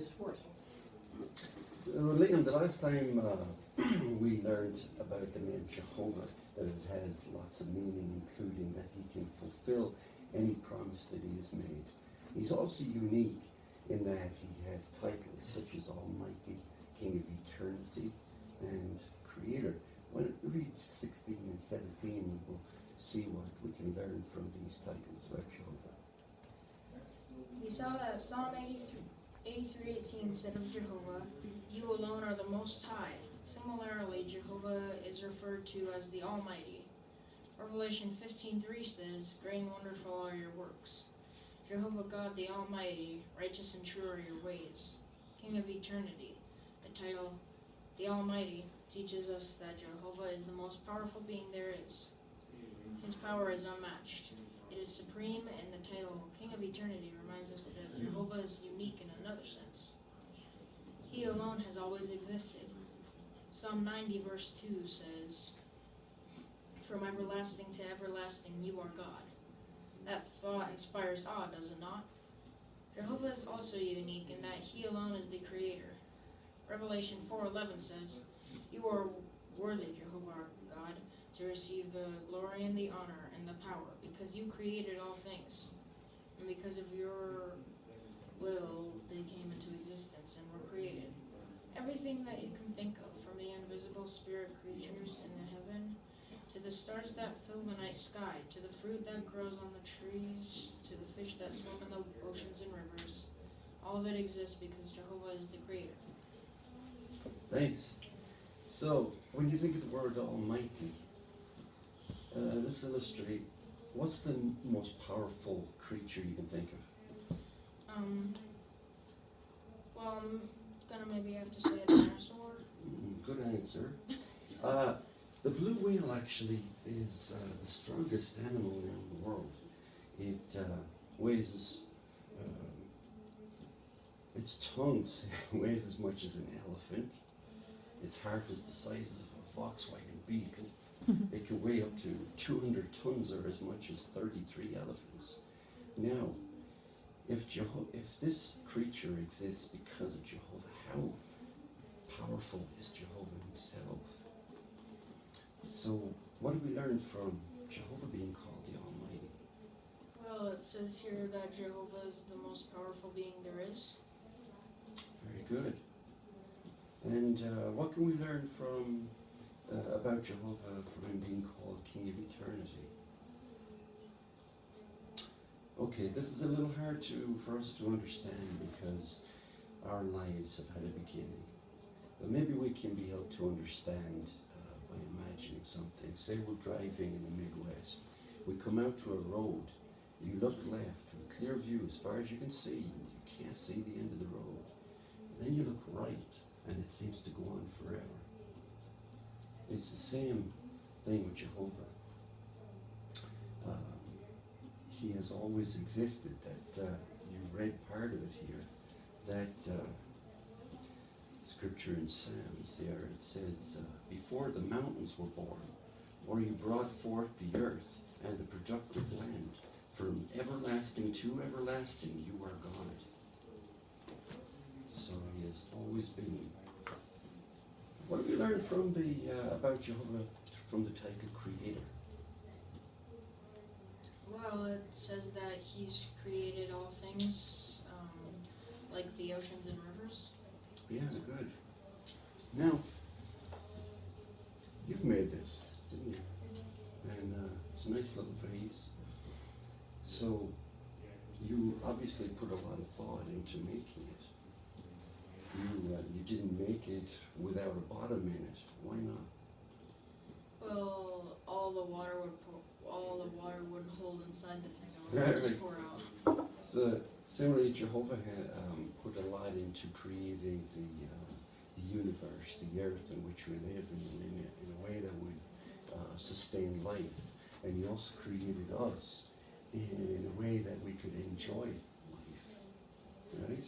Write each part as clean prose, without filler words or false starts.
this for us. So, Liam, the last time we learned about the name Jehovah, that it has lots of meaning, including that he can fulfill any promise that he has made. He's also unique in that he has titles such as Almighty, King of Eternity, and Creator. When we read 16 and 17, we'll see what we can learn from these titles about Jehovah. We saw that Psalm 83:18 said of Jehovah, "You alone are the Most High." Similarly, Jehovah is referred to as the Almighty. Revelation 15:3 says, "Great and wonderful are your works." Jehovah God the Almighty, righteous and true are your ways. King of Eternity. The title, the Almighty, teaches us that Jehovah is the most powerful being there is. His power is unmatched. It is supreme, and the title, King of Eternity, reminds us that Jehovah is unique in another sense. He alone has always existed. Psalm 90 verse 2 says, "From everlasting to everlasting you are God." That thought inspires awe, does it not? Jehovah is also unique in that he alone is the creator. Revelation 4:11 says, "You are worthy, Jehovah our God, to receive the glory and the honor and the power, because you created all things, and because of your will they came into existence and were created." Everything that you can think of, from the invisible spirit creatures in the heaven, to the stars that fill the night sky, to the fruit that grows on the trees, to the fish that swim in the oceans and rivers, all of it exists because Jehovah is the creator. Thanks. So, when you think of the word Almighty, let's illustrate, what's the most powerful creature you can think of? Well, I'm gonna maybe have to say a dinosaur. Good answer. The blue whale actually is the strongest animal around the world. It weighs, its tongue weighs as much as an elephant. Its heart is the size of a Volkswagen Beetle. It can weigh up to 200 tons or as much as 33 elephants. Now, if this creature exists because of Jehovah, how powerful is Jehovah himself? So, what do we learn from Jehovah being called the Almighty? Well, it says here that Jehovah is the most powerful being there is. Very good. And what can we learn from about Jehovah from him being called King of Eternity? Okay, this is a little hard for us to understand because our lives have had a beginning. But maybe we can be able to understand by imagining something. Say we're driving in the Midwest. We come out to a road. You look left, with a clear view as far as you can see. You can't see the end of the road. And then you look right, and it seems to go on forever. It's the same thing with Jehovah. He has always existed. That you read part of it here. That scripture in Psalms there, it says, "Before the mountains were born, or you brought forth the earth and the productive land, from everlasting to everlasting you are God." So he has always been. What do we learn from about Jehovah from the title Creator? Well, it says that he's created all things, like the oceans and rivers. Yeah, good. Now, you've made this, didn't you? And it's a nice little vase. So, you obviously put a lot of thought into making it. You didn't make it without a bottom in it. Why not? Well, all the water wouldn't hold inside the thing. It Right, would just right. pour out. So, similarly, Jehovah had put a lot into creating the universe, the earth in which we live, in a way that would sustain life. And he also created us in a way that we could enjoy life, right?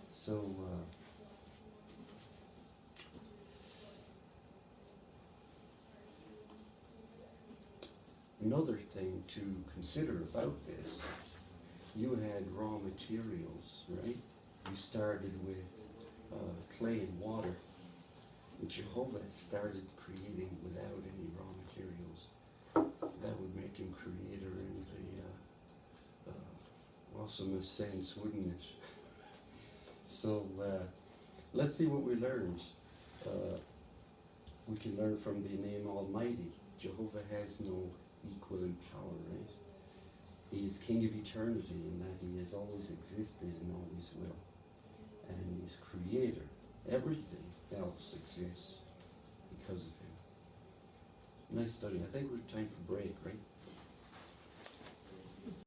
So, another thing to consider about this, you had raw materials, right? You started with clay and water. And Jehovah started creating without any raw materials. That would make him creator in the awesomest sense, wouldn't it? So let's see what we learned. We can learn from the name Almighty. Jehovah has no equal in power, right? He is King of eternity in that he has always existed and always will. And he's creator. Everything else exists because of him. Nice study. I think we're time for break, right?